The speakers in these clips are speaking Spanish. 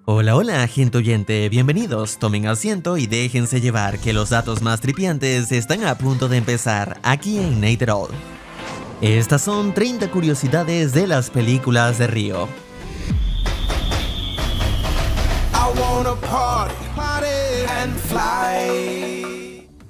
Hola, hola, gente oyente, bienvenidos, tomen asiento y déjense llevar que los datos más tripiantes están a punto de empezar aquí en Nate It All. Estas son 30 curiosidades de las películas de Río.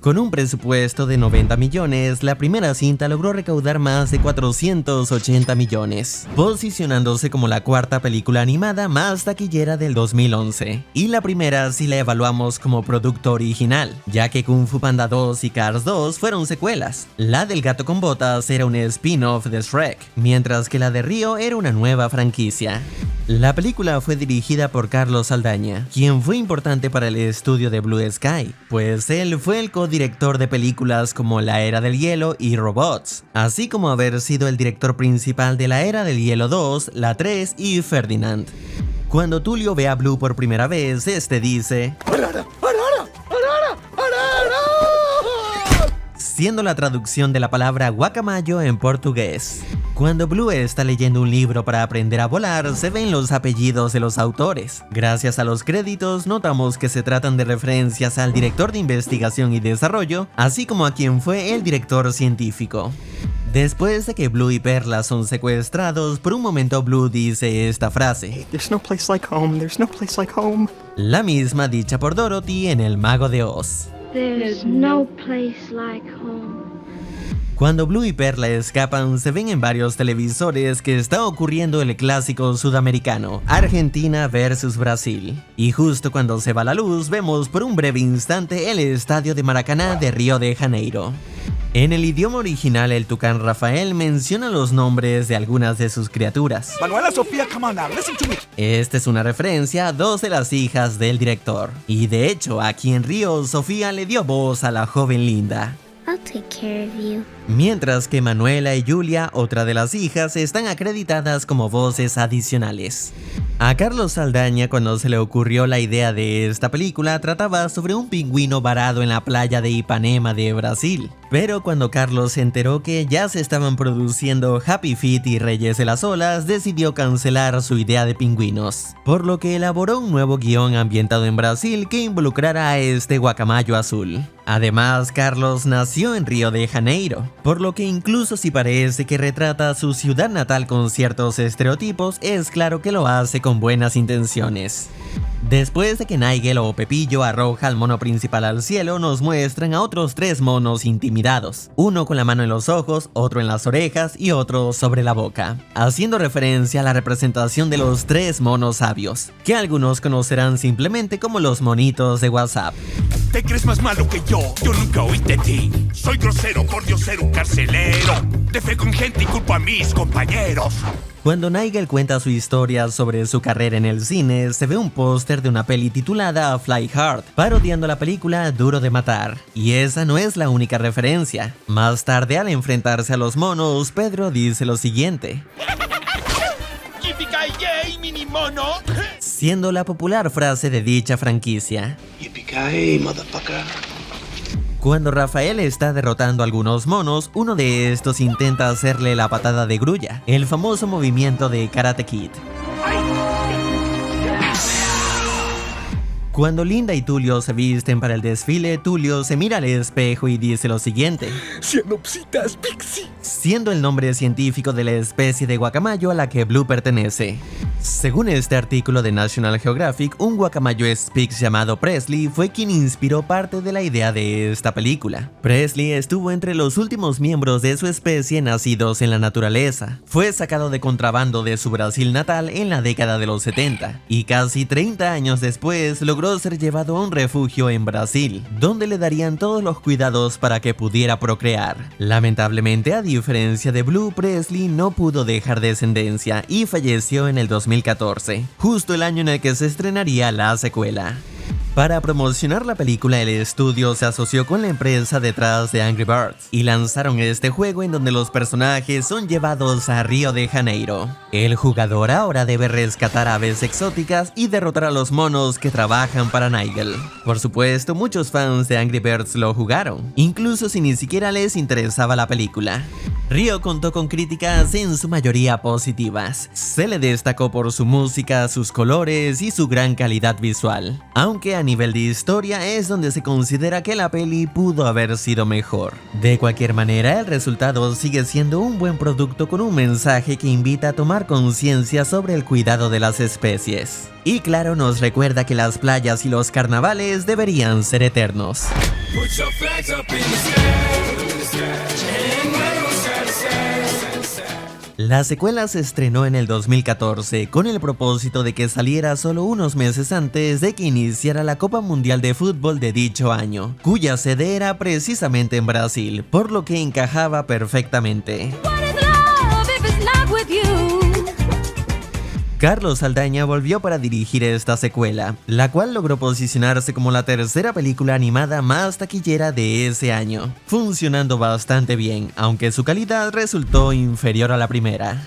Con un presupuesto de 90 millones, la primera cinta logró recaudar más de 480 millones, posicionándose como la cuarta película animada más taquillera del 2011, y la primera si la evaluamos como producto original, ya que Kung Fu Panda 2 y Cars 2 fueron secuelas. La del gato con botas era un spin-off de Shrek, mientras que la de Río era una nueva franquicia. La película fue dirigida por Carlos Saldaña, quien fue importante para el estudio de Blue Sky, pues él fue el codirector de películas como La Era del Hielo y Robots, así como haber sido el director principal de La Era del Hielo 2, La 3 y Ferdinand. Cuando Tulio ve a Blue por primera vez, este dice siendo la traducción de la palabra guacamayo en portugués. Cuando Blue está leyendo un libro para aprender a volar, se ven los apellidos de los autores. Gracias a los créditos, notamos que se tratan de referencias al director de investigación y desarrollo, así como a quien fue el director científico. Después de que Blue y Perla son secuestrados, por un momento Blue dice esta frase. There's no place like home, there's no place like home. La misma dicha por Dorothy en El Mago de Oz. There's no place like home. Cuando Blue y Perla escapan, se ven en varios televisores que está ocurriendo el clásico sudamericano, Argentina versus Brasil. Y justo cuando se va la luz, vemos por un breve instante el estadio de Maracaná de Río de Janeiro. En el idioma original, el tucán Rafael menciona los nombres de algunas de sus criaturas. Manuela Sofía, come on now, listen to me. Esta es una referencia a dos de las hijas del director. Y de hecho, aquí en Río, Sofía le dio voz a la joven Linda. I'll take care of you. Mientras que Manuela y Julia, otra de las hijas, están acreditadas como voces adicionales. A Carlos Saldaña, cuando se le ocurrió la idea de esta película, trataba sobre un pingüino varado en la playa de Ipanema de Brasil. Pero cuando Carlos se enteró que ya se estaban produciendo Happy Feet y Reyes de las Olas, decidió cancelar su idea de pingüinos, por lo que elaboró un nuevo guión ambientado en Brasil que involucrara a este guacamayo azul. Además, Carlos nació en Río de Janeiro, por lo que incluso si parece que retrata su ciudad natal con ciertos estereotipos, es claro que lo hace con buenas intenciones. Después de que Nigel o Pepillo arroja al mono principal al cielo, nos muestran a otros tres monos intimidados, uno con la mano en los ojos, otro en las orejas y otro sobre la boca, haciendo referencia a la representación de los tres monos sabios, que algunos conocerán simplemente como los monitos de WhatsApp. ¿Te crees más malo que yo? Yo nunca oí de ti. Soy grosero por Dios ser un carcelero. Defeco en gente y culpo a mis compañeros. Cuando Nigel cuenta su historia sobre su carrera en el cine, se ve un póster de una peli titulada Fly Hard, parodiando la película Duro de Matar. Y esa no es la única referencia. Más tarde, al enfrentarse a los monos, Pedro dice lo siguiente, Yippee-ki-yay, mini mono. siendo la popular frase de dicha franquicia. Yippee-ki-yay, motherfucker. Cuando Rafael está derrotando a algunos monos, uno de estos intenta hacerle la patada de grulla, el famoso movimiento de Karate Kid. Cuando Linda y Tulio se visten para el desfile, Tulio se mira al espejo y dice lo siguiente, Cianopsitas pixie. siendo el nombre científico de la especie de guacamayo a la que Blue pertenece. Según este artículo de National Geographic, un guacamayo Spix llamado Presley fue quien inspiró parte de la idea de esta película. Presley estuvo entre los últimos miembros de su especie nacidos en la naturaleza. Fue sacado de contrabando de su Brasil natal en la década de los 70 y casi 30 años después logró ser llevado a un refugio en Brasil, donde le darían todos los cuidados para que pudiera procrear. Lamentablemente, a diferencia de Blue, Presley no pudo dejar descendencia y falleció en el 2014, justo el año en el que se estrenaría la secuela. Para promocionar la película, el estudio se asoció con la empresa detrás de Angry Birds y lanzaron este juego en donde los personajes son llevados a Río de Janeiro. El jugador ahora debe rescatar aves exóticas y derrotar a los monos que trabajan para Nigel. Por supuesto, muchos fans de Angry Birds lo jugaron, incluso si ni siquiera les interesaba la película. Río contó con críticas en su mayoría positivas. Se le destacó por su música, sus colores y su gran calidad visual, aunque a nivel de historia es donde se considera que la peli pudo haber sido mejor. De cualquier manera, el resultado sigue siendo un buen producto con un mensaje que invita a tomar conciencia sobre el cuidado de las especies. Y claro, nos recuerda que las playas y los carnavales deberían ser eternos. La secuela se estrenó en el 2014 con el propósito de que saliera solo unos meses antes de que iniciara la Copa Mundial de Fútbol de dicho año, cuya sede era precisamente en Brasil, por lo que encajaba perfectamente. Carlos Saldaña volvió para dirigir esta secuela, la cual logró posicionarse como la tercera película animada más taquillera de ese año, funcionando bastante bien, aunque su calidad resultó inferior a la primera.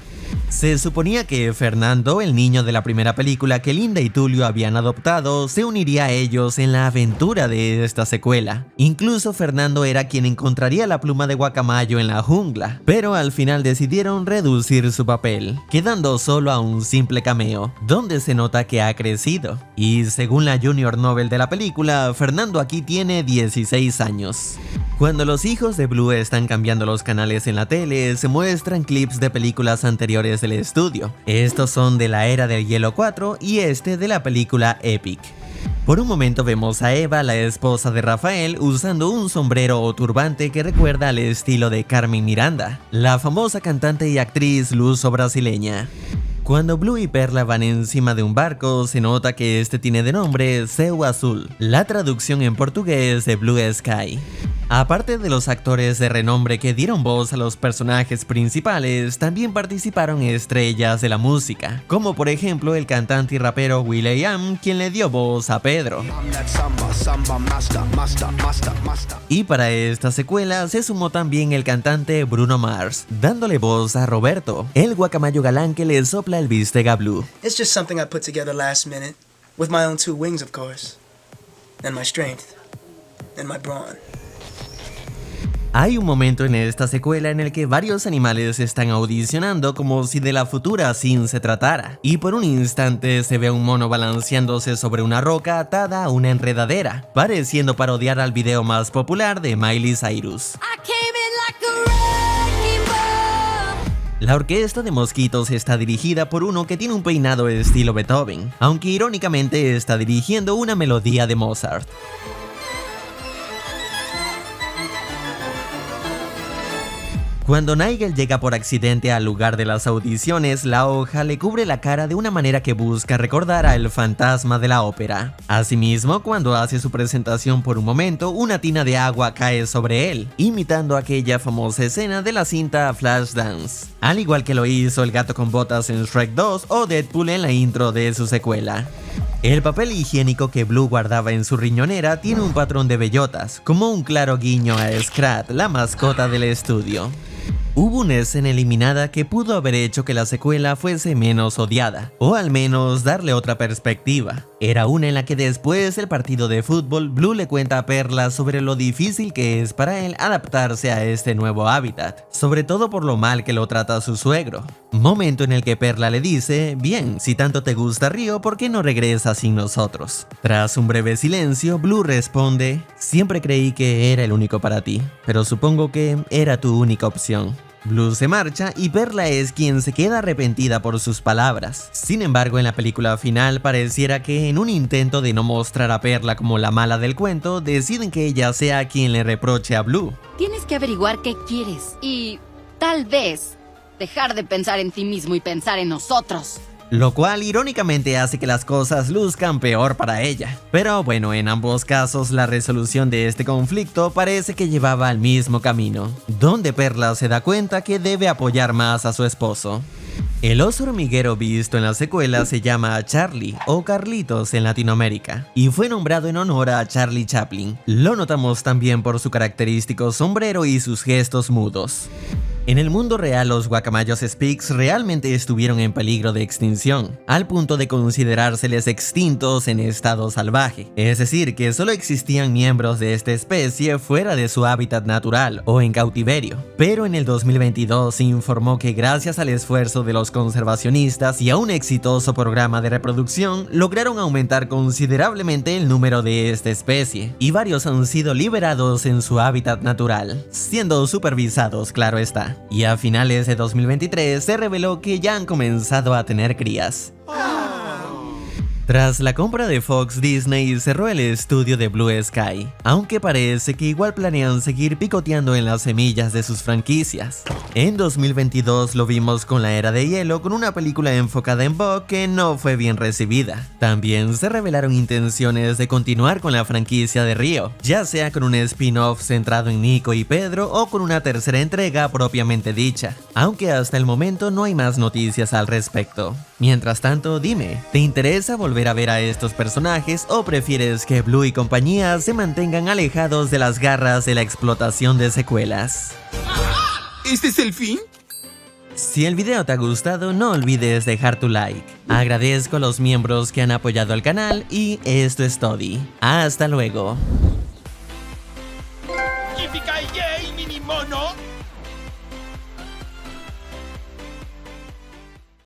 Se suponía que Fernando, el niño de la primera película que Linda y Tulio habían adoptado, se uniría a ellos en la aventura de esta secuela. Incluso Fernando era quien encontraría la pluma de Guacamayo en la jungla, pero al final decidieron reducir su papel, quedando solo a un simple cameo, donde se nota que ha crecido. Y según la Junior Novel de la película, Fernando aquí tiene 16 años. Cuando los hijos de Blue están cambiando los canales en la tele, se muestran clips de películas anteriores del estudio. Estos son de la Era del Hielo 4 y este de la película Epic. Por un momento vemos a Eva, la esposa de Rafael, usando un sombrero o turbante que recuerda al estilo de Carmen Miranda, la famosa cantante y actriz luso-brasileña. Cuando Blue y Perla van encima de un barco, se nota que este tiene de nombre Céu Azul, la traducción en portugués de Blue Sky. Aparte de los actores de renombre que dieron voz a los personajes principales, también participaron estrellas de la música, como por ejemplo el cantante y rapero will.i.am, quien le dio voz a Pedro. Y para esta secuela se sumó también el cantante Bruno Mars, dándole voz a Roberto, el guacamayo galán que le sopla el bistec a Blue. It's just something I put together last minute, with my own 2 wings of course, and my strength, and my brawn. Hay un momento en esta secuela en el que varios animales están audicionando como si de la futura Sin se tratara, y por un instante se ve a un mono balanceándose sobre una roca atada a una enredadera, pareciendo parodiar al video más popular de Miley Cyrus. La orquesta de mosquitos está dirigida por uno que tiene un peinado estilo Beethoven, aunque irónicamente está dirigiendo una melodía de Mozart. Cuando Nigel llega por accidente al lugar de las audiciones, la hoja le cubre la cara de una manera que busca recordar al fantasma de la ópera. Asimismo, cuando hace su presentación por un momento, una tina de agua cae sobre él, imitando aquella famosa escena de la cinta Flashdance, al igual que lo hizo el gato con botas en Shrek 2 o Deadpool en la intro de su secuela. El papel higiénico que Blue guardaba en su riñonera tiene un patrón de bellotas, como un claro guiño a Scrat, la mascota del estudio. Hubo una escena eliminada que pudo haber hecho que la secuela fuese menos odiada, o al menos darle otra perspectiva. Era una en la que después del partido de fútbol, Blue le cuenta a Perla sobre lo difícil que es para él adaptarse a este nuevo hábitat, sobre todo por lo mal que lo trata su suegro. Momento en el que Perla le dice, bien, si tanto te gusta Río, ¿por qué no regresas sin nosotros? Tras un breve silencio, Blue responde, siempre creí que era el único para ti, pero supongo que era tu única opción. Blue se marcha y Perla es quien se queda arrepentida por sus palabras. Sin embargo, en la película final pareciera que en un intento de no mostrar a Perla como la mala del cuento, deciden que ella sea quien le reproche a Blue. Tienes que averiguar qué quieres y tal vez dejar de pensar en ti mismo y pensar en nosotros. Lo cual irónicamente hace que las cosas luzcan peor para ella. Pero bueno, en ambos casos la resolución de este conflicto parece que llevaba al mismo camino, donde Perla se da cuenta que debe apoyar más a su esposo. El oso hormiguero visto en la secuela se llama Charlie o Carlitos en Latinoamérica y fue nombrado en honor a Charlie Chaplin. Lo notamos también por su característico sombrero y sus gestos mudos. En el mundo real, los guacamayos Speaks realmente estuvieron en peligro de extinción, al punto de considerárseles extintos en estado salvaje, es decir, que solo existían miembros de esta especie fuera de su hábitat natural o en cautiverio. Pero en el 2022 se informó que gracias al esfuerzo de los conservacionistas y a un exitoso programa de reproducción, lograron aumentar considerablemente el número de esta especie, y varios han sido liberados en su hábitat natural, siendo supervisados, claro está. Y a finales de 2023 se reveló que ya han comenzado a tener crías. Tras la compra de Fox, Disney cerró el estudio de Blue Sky, aunque parece que igual planean seguir picoteando en las semillas de sus franquicias. En 2022 lo vimos con La Era de Hielo, con una película enfocada en Buck que no fue bien recibida. También se revelaron intenciones de continuar con la franquicia de Río, ya sea con un spin-off centrado en Nico y Pedro o con una tercera entrega propiamente dicha, aunque hasta el momento no hay más noticias al respecto. Mientras tanto, dime, ¿te interesa volver a ver a estos personajes o prefieres que Blue y compañía se mantengan alejados de las garras de la explotación de secuelas? ¿Este es el fin? Si el video te ha gustado, no olvides dejar tu like. Agradezco a los miembros que han apoyado al canal y esto es todo. ¡Hasta luego! ¡Yippee-ki-yay, mini mono!